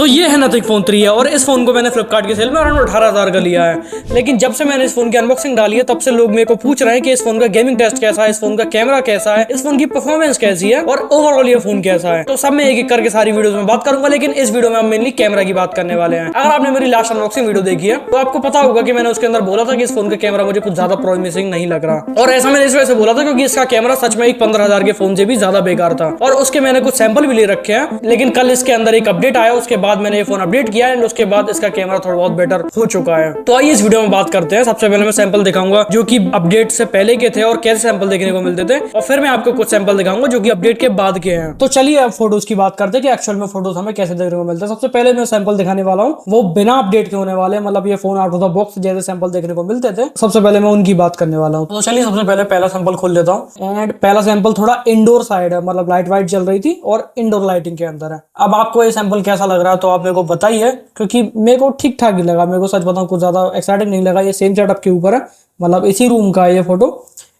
ये है Nothing Phone 3 है और इस फोन को मैंने फ्लिपकार्ट के सेल में अराउंड 18,000 का लिया है। लेकिन जब से मैंने इस फोन की अनबॉक्सिंग डाली है तब से लोग मेरे को पूछ रहे हैं कि इस फोन का गेमिंग टेस्ट कैसा है, इस फोन का कैमरा कैसा है, इस फोन की परफॉर्मेंस कैसी है और ओवरऑल ये फोन कैसा है। तो सब मैं एक एक करके सारी वीडियोस में बात करूंगा, लेकिन इस वीडियो में हम मेनली कैमरा की बात करने वाले हैं। अगर आपने मेरी लास्ट अनबॉक्सिंग वीडियो देखी है तो आपको पता होगा कि मैंने उसके अंदर बोला था कि इस फोन का कैमरा मुझे कुछ ज्यादा प्रॉमिसिंग नहीं लग रहा, और ऐसा मैंने इस वजह से बोला था क्योंकि इसका कैमरा सच में एक 15,000 के फोन से भी ज्यादा बेकार था। और उसके मैंने कुछ सैंपल भी ले रखे हैं, लेकिन कल इसके अंदर एक अपडेट आया, उसके बाद मैंने ये फोन अपडेट किया एंड उसके बाद इसका कैमरा थोड़ा बहुत बेटर हो चुका है। तो आइए इस वीडियो में बात करते हैं। सबसे पहले मैं सैंपल दिखाऊंगा जो कि अपडेट से पहले के थे और कैसे सैंपल देखने को मिलते थे, और फिर मैं आपको कुछ सैंपल दिखाऊंगा जो कि अपडेट के बाद के हैं। तो चलिए अब फोटोज की बात करते हैं कि एक्चुअल में फोटोज हमें कैसे देखने को मिलते हैं। सबसे पहले मैं सैंपल दिखाने वाला हूँ वो बिना अपडेट के होने वाले हैं, मतलब ये phone out of the box जैसे सैंपल देखने को मिलते थे। सबसे पहले मैं उनकी बात करने वाला हूँ। तो चलिए सबसे पहले पहला सैंपल खोल लेता हूँ एंड पहला सैंपल थोड़ा इंडोर साइड है, मतलब लाइट वाइट चल रही थी और इंडोर लाइटिंग के अंदर है। अब आपको ये सैंपल कैसा लग रहा है तो आप मेरे को बताइए, क्योंकि मेरे को ठीक ठाक ही लगा। मेरे को सच बताऊं कुछ ज्यादा एक्साइटिंग नहीं लगा। ये सेम सेटअप के ऊपर है, मतलब इसी रूम का है ये फोटो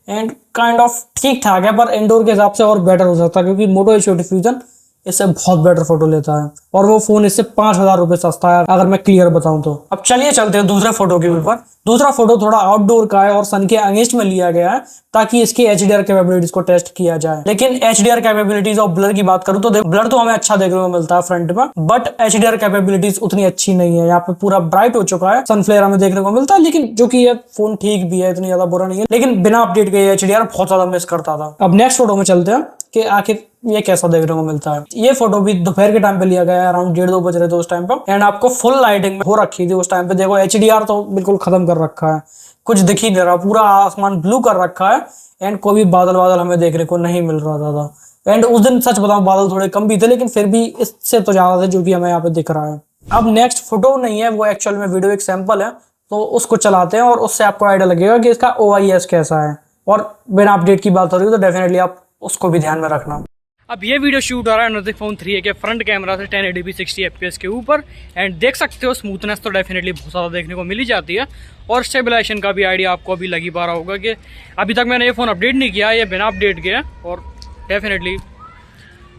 एंड काइंड ऑफ ठीक ठाक है, पर इंडोर के हिसाब से और बेटर हो सकता है क्योंकि मोटो एच डिफ्यूजन इससे बहुत बेटर फोटो लेता है और वो फोन इससे 5,000 रुपए सस्ता है अगर मैं क्लियर बताऊं तो। अब चलिए चलते हैं दूसरे फोटो के ऊपर। दूसरा फोटो थोड़ा आउटडोर का है और सन के अगेंस्ट में लिया गया है ताकि इसकी एचडीआर कैपेबिलिटीज को टेस्ट किया जाए। लेकिन एचडीआर कैपेबिलिटीज और ब्लर की बात करूं तो ब्लर तो हमें अच्छा देखने को मिलता है फ्रंट में, बट एचडीआर कैपेबिलिटीज उतनी अच्छी नहीं है। यहाँ पे पूरा ब्राइट हो चुका है, सन फ्लेयर हमें देखने को मिलता है, लेकिन जो कि ये फोन ठीक भी है, इतनी ज्यादा बुरा नहीं है, लेकिन बिना अपडेट के एचडीआर बहुत ज्यादा मिस करता था। अब नेक्स्ट फोटो में चलते हैं कि आखिर ये कैसा देखने को मिलता है। ये फोटो भी दोपहर के टाइम पे लिया गया है, अराउंड 1:30-2 बज रहे थे उस टाइम पे एंड आपको फुल लाइटिंग हो रखी थी उस टाइम पे। देखो एचडीआर तो बिल्कुल खत्म कर रखा है, कुछ दिख ही नहीं रहा, पूरा आसमान ब्लू कर रखा है एंड कोई भी बादल बादल हमें देखने को नहीं मिल रहा था। एंड उस दिन सच बताऊं बादल थोड़े कम भी थे, लेकिन फिर भी इससे तो ज्यादा थे जो कि हमें यहाँ पे दिख रहा है। अब नेक्स्ट फोटो नहीं है, वो एक्चुअल में वीडियो एक सैंपल है, तो उसको चलाते हैं और उससे आपको आइडिया लगेगा कि इसका OIS कैसा है। और बिना अपडेट की बात हो रही है तो डेफिनेटली आप उसको भी ध्यान में रखना। अब ये वीडियो शूट हो रहा है Nothing Phone 3 के फ्रंट कैमरा से 1080p 60 fps के ऊपर एंड देख सकते हो स्मूथनेस तो डेफिनेटली बहुत ज़्यादा देखने को मिल ही जाती है और स्टेबलाइजेशन का भी आइडिया आपको अभी लग ही पा रहा होगा कि अभी तक मैंने ये फ़ोन अपडेट नहीं किया, ये बिना अपडेट के और डेफिनेटली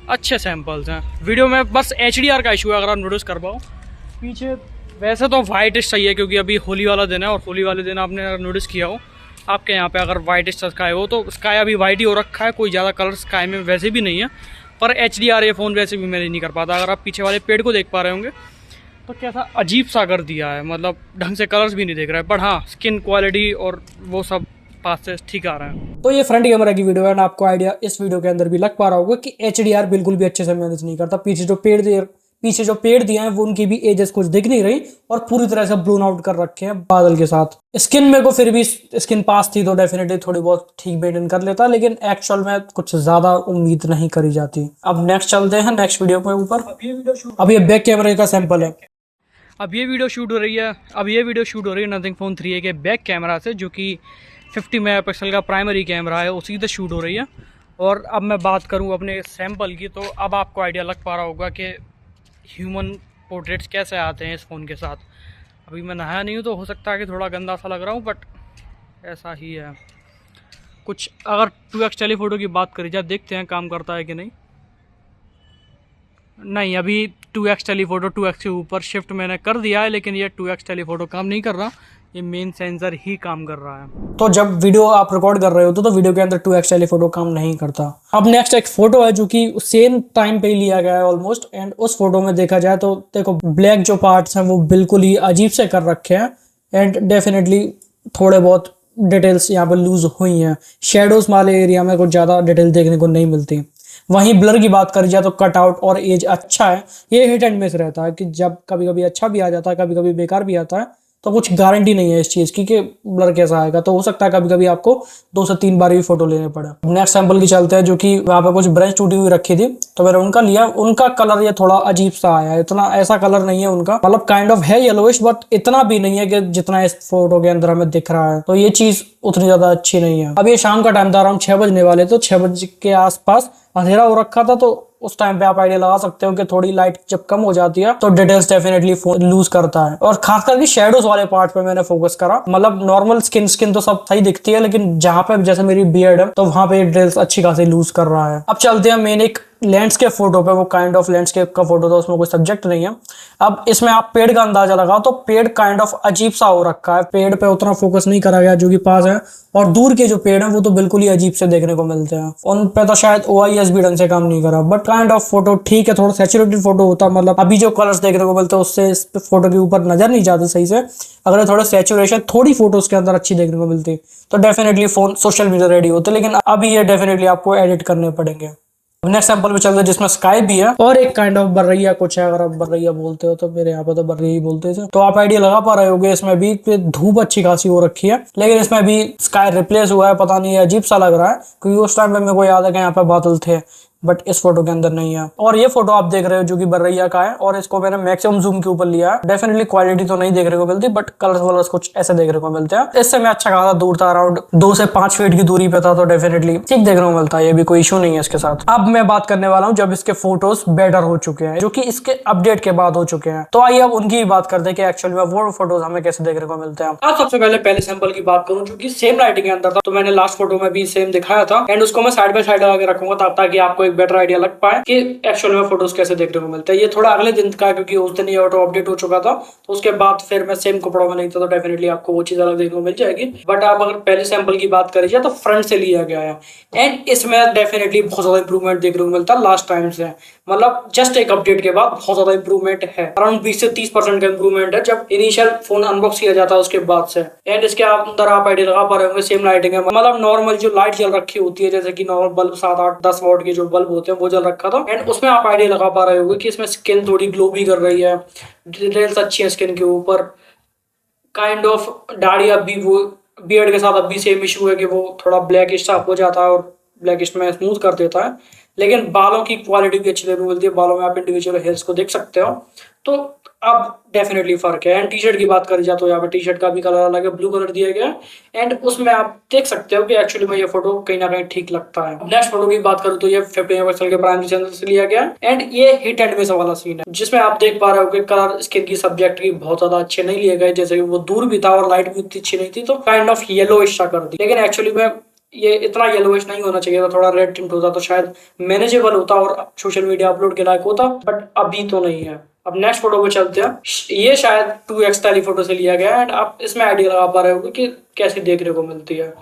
अच्छे सैम्पल्स हैं। वीडियो में बस HDR का इशू है, अगर आप नोटिस कर पाओ पीछे। वैसे तो वाइटिश चाहिए क्योंकि अभी होली वाला दिन है और होली वाले दिन आपने अगर नोटिस किया हो आपके यहाँ पे अगर वाइटिश स्काई हो तो स्काई अभी वाइट ही हो रखा है, कोई ज़्यादा कलर स्काई में वैसे भी नहीं है, पर HDR ये फ़ोन वैसे भी मैनेज नहीं कर पाता। अगर आप पीछे वाले पेड़ को देख पा रहे होंगे तो कैसा अजीब सा कर दिया है, मतलब ढंग से कलर्स भी नहीं देख रहा है, बट हाँ स्किन क्वालिटी और वो सब पास से ठीक आ रहा है। तो ये फ्रंट कैमरा की वीडियो है और आपको आइडिया इस वीडियो के अंदर भी लग पा रहा होगा कि HDR बिल्कुल भी अच्छे से मैनेज नहीं करता। पीछे जो पेड़ दिए हैं वो उनकी भी एजेस कुछ दिख नहीं रही और पूरी तरह से ब्लोन आउट कर रखे हैं बादल के साथ। स्किन में को फिर भी स्किन पास थी तो डेफिनेटली थोड़ी बहुत ठीक मेंटेन कर लेता, लेकिन एक्चुअल में कुछ ज्यादा उम्मीद नहीं करी जाती। अब नेक्स्ट चलते हैं नेक्स्ट वीडियो के ऊपर। अब ये बैक कैमरे का सैंपल है। अब ये वीडियो शूट हो रही है Nothing Phone 3 के बैक कैमरा से, जो कि 50 मेगापिक्सल का प्राइमरी कैमरा है, उसी से शूट हो रही है। और अब मैं बात करूँ अपने सैंपल की तो अब आपको आइडिया लग पा रहा होगा कि ह्यूमन पोर्ट्रेट्स कैसे आते हैं इस फ़ोन के साथ। अभी मैं नहाया नहीं हूँ तो हो सकता है कि थोड़ा गंदा सा लग रहा हूँ, बट ऐसा ही है कुछ। अगर 2x टेलीफोटो की बात करी जाए, देखते हैं काम करता है कि नहीं। अभी 2x टेलीफोटो 2x के ऊपर शिफ्ट मैंने कर दिया है, लेकिन ये 2x टेलीफोटो काम नहीं कर रहा, ये मेन सेंसर ही काम कर रहा है। तो जब वीडियो आप रिकॉर्ड कर रहे हो तो वीडियो के अंदर 2x टेलीफोटो काम नहीं करता। अब नेक्स्ट एक फोटो है जो कि सेम टाइम पे ही लिया गया है ऑलमोस्ट, एंड उस फोटो में देखा जाए तो देखो ब्लैक जो पार्ट्स हैं वो बिल्कुल ही अजीब से कर रखे हैं एंड डेफिनेटली थोड़े बहुत डिटेल्स यहाँ पर लूज हुई हैं। शेडोज वाले एरिया में कुछ ज्यादा डिटेल देखने को नहीं मिलती। वहीं ब्लर की बात करी जाए तो कट आउट और एज अच्छा है। ये हिट एंड मिस रहता है कि जब कभी कभी अच्छा भी आ जाता है, कभी कभी बेकार भी आता है, तो कुछ गारंटी नहीं है इस चीज की कि ब्लर कैसा आएगा। तो हो सकता है कभी कभी आपको 2 से 3 बार भी फोटो लेने पड़े। नेक्स्ट सैंपल की चलते हैं, जो कि वहाँ पे कुछ ब्रश टूटी हुई रखी थी तो मैंने उनका लिया। उनका कलर ये थोड़ा अजीब सा आया है, इतना ऐसा कलर नहीं है उनका, मतलब काइंड ऑफ है येलोइश, बट इतना भी नहीं है कि जितना इस फोटो के अंदर हमें दिख रहा है। तो ये चीज उतनी ज्यादा अच्छी नहीं है। अब ये शाम का टाइम था, अराउंड 6 बजने वाले, तो 6 बजे के आसपास अंधेरा हो रखा था, तो उस टाइम पे आप आइडिया लगा सकते हो कि थोड़ी लाइट जब कम हो जाती है तो डिटेल्स डेफिनेटली लूज करता है। और खास करके शेडोज वाले पार्ट पे मैंने फोकस करा, मतलब नॉर्मल स्किन तो सब सही दिखती है, लेकिन जहां पे जैसे मेरी बियर्ड है तो वहां पे डिटेल्स अच्छी खासी लूज कर रहा है। अब चलते हैं मेन एक लैंडस्केप फोटो पे वो काइंड ऑफ लैंडस्केप का फोटो था, उसमें कोई सब्जेक्ट नहीं है। अब इसमें आप पेड़ का अंदाजा लगाओ तो पेड़ काइंड ऑफ अजीब सा हो रखा है, पेड़ पे उतना फोकस नहीं करा गया जो कि पास है, और दूर के जो पेड़ हैं वो तो बिल्कुल ही अजीब से देखने को मिलते हैं। उन पे तो शायद OIS भी ढंग से काम नहीं करा, बट काइंड ऑफ फोटो ठीक है, थोड़ा सैचुरेटेड फोटो होता, मतलब अभी जो कलर्स देखने को मिलते हैं उससे इस फोटो के ऊपर नजर नहीं जाती सही से। अगर थोड़ा सैचुरेशन थोड़ी फोटोज के अंदर अच्छी देखने को मिलती तो definitely phone social media ready होते, लेकिन अभी ये डेफिनेटली आपको एडिट करने पड़ेंगे। नेक्स्ट सैंपल पे चलते हैं जिसमें स्काई भी है और एक काइंड ऑफ बर्रैया कुछ है। अगर आप बर्रैया बोलते हो तो मेरे यहाँ पे तो बर्रैया ही बोलते थे, तो आप आइडिया लगा पा रहे होगे। इसमें भी धूप अच्छी खासी हो रखी है, लेकिन इसमें भी स्काई रिप्लेस हुआ है, पता नहीं अजीब सा लग रहा है, क्योंकि उस टाइम पे मेरे को याद है कि यहाँ पे बादल थे, बट इस फोटो के अंदर नहीं है। और ये फोटो आप देख रहे हो जो कि बर्रैया का है, और इसको मैंने मैक्सिमम जूम के ऊपर लिया है। डेफिनेटली क्वालिटी तो नहीं देखने को मिलती, बट कलर्स वलर्स कुछ ऐसे देखने को मिलते हैं। इससे मैं अच्छा खासा दूर था, अराउंड 2 से 5 फीट की दूरी पे था, तो डेफिनेटली ठीक देखने को मिलता है, ये भी कोई इशू नहीं है इसके साथ। अब मैं बात करने वाला हूँ जब इसके फोटोज बेटर हो चुके हैं, जो कि इसके अपडेट के बाद हो चुके हैं। तो आइए अब उनकी भी बात करते हैं कि एक्चुअली में वो फोटोज हमें कैसे देखने को मिलते हैं। अब सबसे पहले सैंपल की बात करूँ जो कि सेम लाइटिंग के अंदर था, तो मैंने लास्ट फोटो में भी सेम दिखाया था, एंड उसको मैं साइड बाय साइड लगा के रखूंगा ताकि आपको एक बेटर आइडिया लग पाए कि एक्चुअल में फोटोज कैसे देखने को मिलते हैं। ये थोड़ा अगले दिन का, क्योंकि उस दिन ये ऑटो अपडेट हो चुका था, तो उसके बाद फिर मैं सेम कपड़ों में नहीं था, तो डेफिनेटली आपको वो चीज अलग देखने को मिल जाएगी। बट आप अगर पहले सैंपल की बात करी जाए तो फ्रंट से लिया गया है, एंड इसमें डेफिनेटली बहुत ज्यादा इंप्रूवमेंट देखने को मिलता है लास्ट टाइम से। मतलब जस्ट एक अपडेट के बाद बहुत ज्यादा इंप्रूवमेंट है, अराउंड 20 से 30% का इंप्रूवमेंट है जब इनिशियल फोन अनबॉक्स किया जाता है उसके बाद से। एंड इसके अंदर आप आइडिया लगा पा रहे होंगे सेम लाइटिंग है, मतलब नॉर्मल जो लाइट जल रखी होती है, जैसे कि नॉर्मल बल्ब 7, 8, 10 वॉट के जो बल्ब होते हैं वो जल रखा था। एंड उसमें आप आइडिया लगा पा रहे होंगे कि इसमें स्किन थोड़ी ग्लो भी कर रही है, डिटेल्स अच्छी है स्किन के ऊपर। काइंड ऑफ दाढ़ी अब भी वो बियर्ड के साथ अब भी सेम इशू है कि वो थोड़ा ब्लैकिश सा हो जाता है और ब्लैकिश में स्मूथ कर देता है, लेकिन बालों की क्वालिटी भी अच्छी देखने को मिलती है। बालों में आप इंडिविजुअल हेयर्स को देख सकते हो, तो अब डेफिनेटली फर्क है। एंड टी शर्ट की बात करी जाए तो यहाँ पे टी शर्ट का भी कलर अलग है, ब्लू कलर दिया गया है, एंड उसमें आप देख सकते हो कि एक्चुअली में ये फोटो कहीं ना कहीं ठीक लगता है। नेक्स्ट फोटो की बात करूँ तो ये 50 मेगापिक्सल के प्राइमरी सेंसर से लिया गया है, एंड ये हिट एंड मिस वाला सीन है, जिसमें आप देख पा रहे हो कि कलर स्किन की सब्जेक्ट की बहुत ज्यादा अच्छे नहीं लिए गए, जैसे कि वो दूर भी था और लाइट भी उतनी अच्छी नहीं थी, तो काइंड ऑफ येलोइश सा कर दी। लेकिन एक्चुअली में ये इतना येलोइश नहीं होना चाहिए था, थोड़ा रेड टिंट होता तो शायद मैनेजेबल होता और सोशल मीडिया अपलोड के लायक होता, बट अभी तो नहीं है। अब नेक्स्ट फोटो पे चलते हैं। ये शायद 2x टेलीफोटो से लिया गया है, एंड आप इसमें आइडिया लगा पा रहे होगे कि कैसे देखने को मिलती है।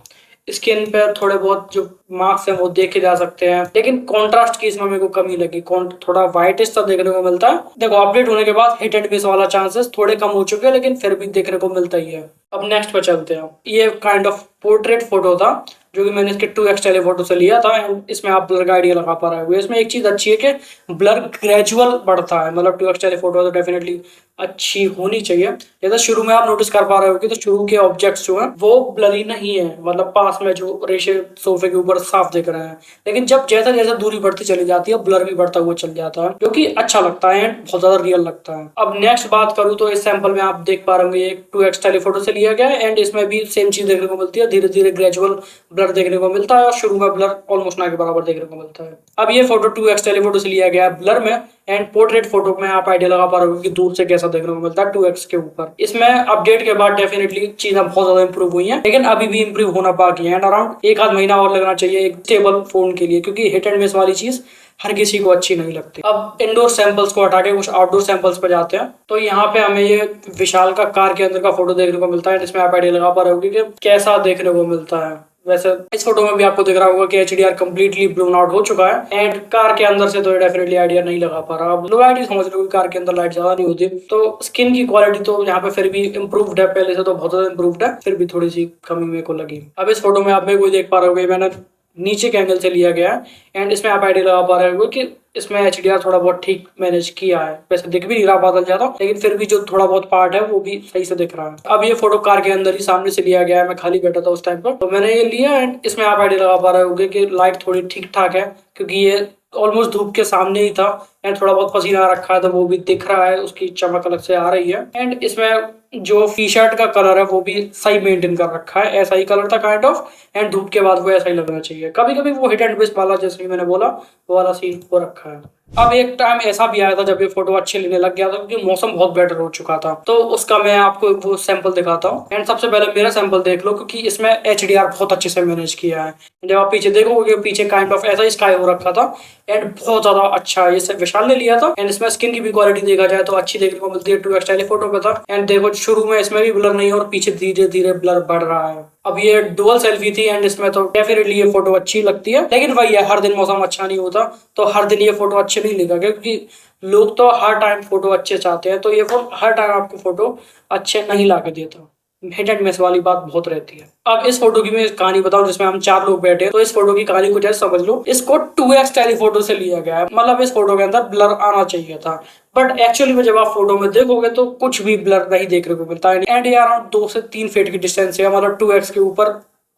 स्किन पे थोड़े बहुत जो मार्क्स हैं वो देखे जा सकते हैं, लेकिन कॉन्ट्रास्ट की इसमें मेरे को कमी लगी, थोड़ा व्हाइटिश सा देखने को मिलता है। देखो अपडेट होने के बाद हिट एंड मिस वाला चांसेस थोड़े कम हो चुके हैं, लेकिन फिर भी देखने को मिलता ही है। अब नेक्स्ट पे चलते हैं। ये काइंड ऑफ पोर्ट्रेट फोटो था जो कि मैंने इसके 2x टेलीफोटो से लिया था, एंड इसमें आप ब्लर का आइडिया लगा पा रहे हो। इसमें एक चीज अच्छी है कि ब्लर ग्रेजुअल बढ़ता है, मतलब 2x टेलीफोटो तो डेफिनेटली अच्छी होनी चाहिए। जैसे शुरू में आप नोटिस कर पा रहे हो कि तो शुरू के ऑब्जेक्ट्स जो हैं वो ब्लरी नहीं है, मतलब पास में जो रेशे सोफे के ऊपर साफ दिख रहे हैं, लेकिन जब जैसे जैसे दूरी बढ़ती चली जाती है ब्लर भी बढ़ता हुआ चल जाता है, जो कि अच्छा लगता है एंड बहुत ज्यादा रियल लगता है। अब नेक्स्ट बात करूँ तो इस सैंपल में आप देख पा रहे होंगे एक 2x टेलीफोटो से लिया गया है, एंड इसमें भी सेम चीज देखने को मिलती है, धीरे धीरे ग्रेजुअल ब्लर देखने को मिलता है और शुरू में ब्लर ऑलमोस्ट ना के बराबर देखने को मिलता है। अब ये फोटो 2x टेलीफोटो से लिया गया है ब्लर में, एंड पोर्ट्रेट फोटो में आप आइडिया लगा पा रहे हो कि दूर से कैसा देखने को मिलता है 2x के ऊपर। इसमें अपडेट के बाद डेफिनेटली चीजें बहुत ज्यादा इंप्रूव हुई हैं, लेकिन अभी भी इंप्रूव होना बाकी है, एंड अराउंड 1 आध महीना और लगना चाहिए एक स्टेबल फोन के लिए, क्योंकि हिट एंड मिस वाली चीज हर किसी को अच्छी नहीं लगती। अब इंडोर सैंपल्स को हटा के कुछ आउटडोर सैंपल्स पे जाते हैं। तो यहाँ पे हमें ये विशाल का कार के अंदर का फोटो देखने को मिलता है, जिसमें आप आइडिया लगा पा रहे होगे कि कैसा देखने को मिलता है। वैसे इस फोटो में भी आपको दिख रहा होगा कि HDR कंप्लीटली ब्लून आउट हो चुका है, एंड कार के अंदर से तो डेफिनेटली आइडिया नहीं लगा पा रहा। अब लाइट ही समझ लो कि कार के अंदर लाइट ज्यादा नहीं होती, तो स्किन की क्वालिटी तो यहाँ पे फिर भी इम्प्रूव्ड है, पहले से तो बहुत ज्यादा इम्प्रूव्ड है, फिर भी थोड़ी सी कमी मेरे को लगी। अब इस फोटो में आप मेरे को देख पा रहे होगे मैंने नीचे के एंगल से लिया गया है, एंड इसमें आप आइडिया लगा पा रहे होगे कि इसमें HDR थोड़ा बहुत ठीक मैनेज किया है। वैसे दिख भी नहीं रहा बादल ज्यादा, लेकिन फिर भी जो थोड़ा बहुत पार्ट है वो भी सही से दिख रहा है। अब ये फोटो कार के अंदर ही सामने से लिया गया है, मैं खाली बैठा था उस टाइम पर, तो मैंने ये लिया, एंड इसमें आप आइडिया लगा पा रहे होगे कि लाइट थोड़ी ठीक ठाक है, क्योंकि ये ऑलमोस्ट धूप के सामने ही था, एंड थोड़ा बहुत पसीना आ रखा है तो वो भी दिख रहा है, उसकी चमक अलग से आ रही है। एंड इसमें जो टी शर्ट का कलर है वो भी सही मेंटेन कर रखा है, ऐसा ही कलर था काइंड ऑफ, एंड धूप के बाद वो ऐसा ही लगना चाहिए। कभी कभी वो हिट एंड मिस वाला जैसे कि मैंने बोला वो वाला सीन हो रखा है। अब एक टाइम ऐसा भी आया था जब ये फोटो अच्छे लेने लग गया था, क्योंकि मौसम बहुत बेटर हो चुका था। तो उसका मैं आपको वो सैंपल दिखाता हूँ। एंड सबसे पहले मेरा सैंपल देख लो, क्योंकि इसमें HDR बहुत अच्छे से मैनेज किया है। जब आप पीछे देखोगे, पीछे काइंड ऑफ ऐसा स्काई हो रखा था एंड बहुत ज्यादा अच्छा ये सब विशाल ने लिया था। एंड इसमें स्किन की भी क्वालिटी देखा जाए तो अच्छी देखने को मिलती है, 2x टेलीफोटो पे था। एंड देखो शुरू में इसमें भी ब्लर नहीं है और पीछे धीरे धीरे ब्लर बढ़ रहा है। अब ये डुअल सेल्फी थी एंड इसमें तो डेफिनेटली ये फोटो अच्छी लगती है, लेकिन वही है, हर दिन मौसम अच्छा नहीं होता, तो हर दिन ये फोटो अच्छे नहीं लेगा, क्योंकि लोग तो हर टाइम फोटो अच्छे चाहते हैं, तो ये फोन हर टाइम आपको फोटो अच्छे नहीं ला के देता। हिट एंड मिस वाली बात बहुत रहती है। अब इस फोटो की मैं कहानी बताऊं, जिसमें हम 4 लोग बैठे हैं, तो इस फोटो की कहानी कुछ ऐसे समझ लो, इसको 2x टेलीफोटो से लिया गया है। मतलब इस फोटो के अंदर ब्लर आना चाहिए था, बट एक्चुअली में जब आप फोटो में देखोगे तो कुछ भी ब्लर नहीं देखने को मिलता है। एंड ये अराउंड 2 से 3 फीट की डिस्टेंस है, मतलब 2x के ऊपर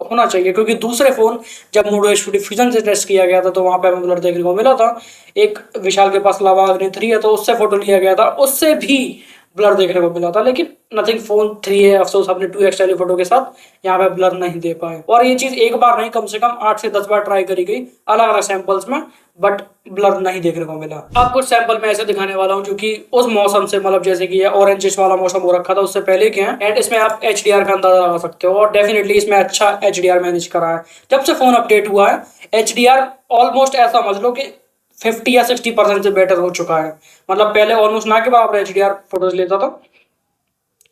होना चाहिए, क्योंकि दूसरे फोन जब मोटो H50 फ्यूजन से टेस्ट किया गया था तो वहां पे हमें ब्लर देखने को मिला था। एक विशाल के पास लावा अग्नि 3 है, तो उससे फोटो लिया गया था, उससे भी ब्लर देखने को मिला था। लेकिन नथिंग फोन 3 है, अफसोस अपने 2x टेलीफोटो के साथ यहाँ पे ब्लर नहीं दे पाए। और ये चीज एक बार नहीं, कम से कम 8 से 10 बार ट्राई करी गई अलग अलग सैंपल्स में, बट ब्लर नहीं देखने को मिला। अब कुछ सैंपल मैं ऐसे दिखाने वाला हूँ जो कि उस मौसम से, मतलब जैसे कि ऑरेंजिश वाला मौसम हो रखा था उससे पहले के हैं। एंड इसमें आप HDR का अंदाजा लगा सकते हो, और डेफिनेटली इसमें अच्छा HDR मैनेज करा है। जब से फोन अपडेट हुआ है HDR ऑलमोस्ट ऐसा समझ लो कि 50 या 60% से बेटर हो चुका है। मतलब पहले ऑलमोस्ट ना के बराबर HDR फोटोज लेता था,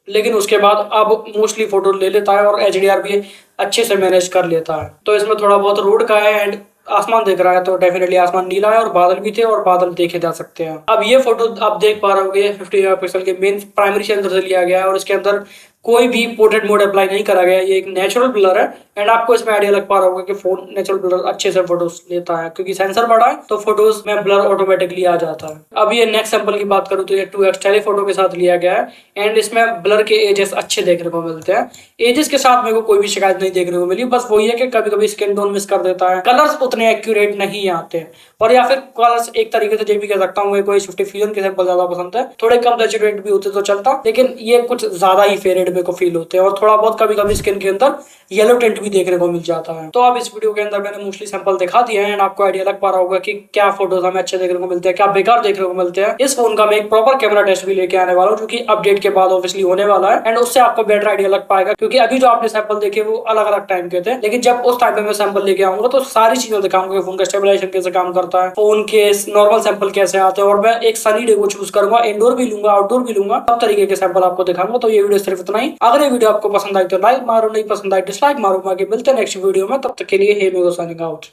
लेकिन उसके बाद अब मोस्टली फोटो ले लेता है और HDR भी अच्छे से मैनेज कर लेता है। तो इसमें थोड़ा बहुत रोड का है एंड आसमान दिख रहा है, तो डेफिनेटली आसमान नीला है और बादल भी थे और बादल देखे जा सकते हैं। अब ये फोटो आप देख पा रहे होगे 50 मेगापिक्सल के मेन प्राइमरी सेंसर से लिया गया है, और इसके अंदर कोई भी पोर्ट्रेट मोड अप्लाई नहीं करा गया, ये एक नेचुरल ब्लर है। एंड आपको इसमें आइडिया लग पा रहा होगा कि फोन नेचुरल ब्लर अच्छे से फोटोज लेता है, क्योंकि सेंसर बड़ा है तो फोटोज में ब्लर ऑटोमेटिकली आ जाता है। अब ये नेक्स्ट सैंपल की बात करूँ तो ये 2x टेलीफोटो के साथ लिया गया है, एंड इसमें ब्लर के एजेस अच्छे देखने को मिलते हैं। एजेस के साथ मेरे को कोई भी शिकायत नहीं देखने को मिली, बस वही है कि कभी कभी स्किन टोन मिस कर देता है, कलर्स उतने एक्यूरेट नहीं आते, और या फिर कलर्स एक तरीके से ये भी कह सकता हूँ कोई H50 फ्यूजन के सैंपल ज्यादा पसंद है, थोड़े कम सैचुरेट भी होते तो चलता, लेकिन ये कुछ ज्यादा ही फेडेड मेरे को फील होते हैं, और थोड़ा बहुत कभी कभी स्किन के अंदर येलो टिंट भी देखने को मिल जाता है। तो अब इस वीडियो के अंदर मैंने मोस्टली सैंपल दिखा दिए हैं, एंड आपको आइडिया लग पा रहा होगा कि क्या फोटोज हमें अच्छे देखने को मिलते हैं, क्या बेकार देखने को मिलते हैं। इस फोन का मैं एक प्रॉपर कैमरा टेस्ट भी लेके आने वाला हूँ, जो कि अपडेट के बाद ऑब्वियसली होने वाला है, एंड उससे आपको बेटर आइडिया लग पाएगा, क्योंकि अभी जो आपने सैंपल देखे वो अलग अलग टाइम के थे, लेकिन जब उस टाइम पे मैं सैंपल लेके आऊंगा तो सारी चीजें दिखाऊंगा, फोन का स्टेबलाइजेशन कैसे काम करता है, फोन के नॉर्मल सैंपल कैसे आते हैं, और मैं एक सनी डे को चूज करूंगा, इंडोर भी लूंगा आउटडोर भी लूंगा, सब तरीके के सैंपल आपको दिखाऊंगा। तो ये वीडियो सिर्फ इतना ही। अगर ये वीडियो आपको पसंद आई तो लाइक मारो, नहीं पसंद आई डिसलाइक मारो। आगे मिलते हैं नेक्स्ट वीडियो में, तब तक के लिए हे मेगो साइनिंग आउट।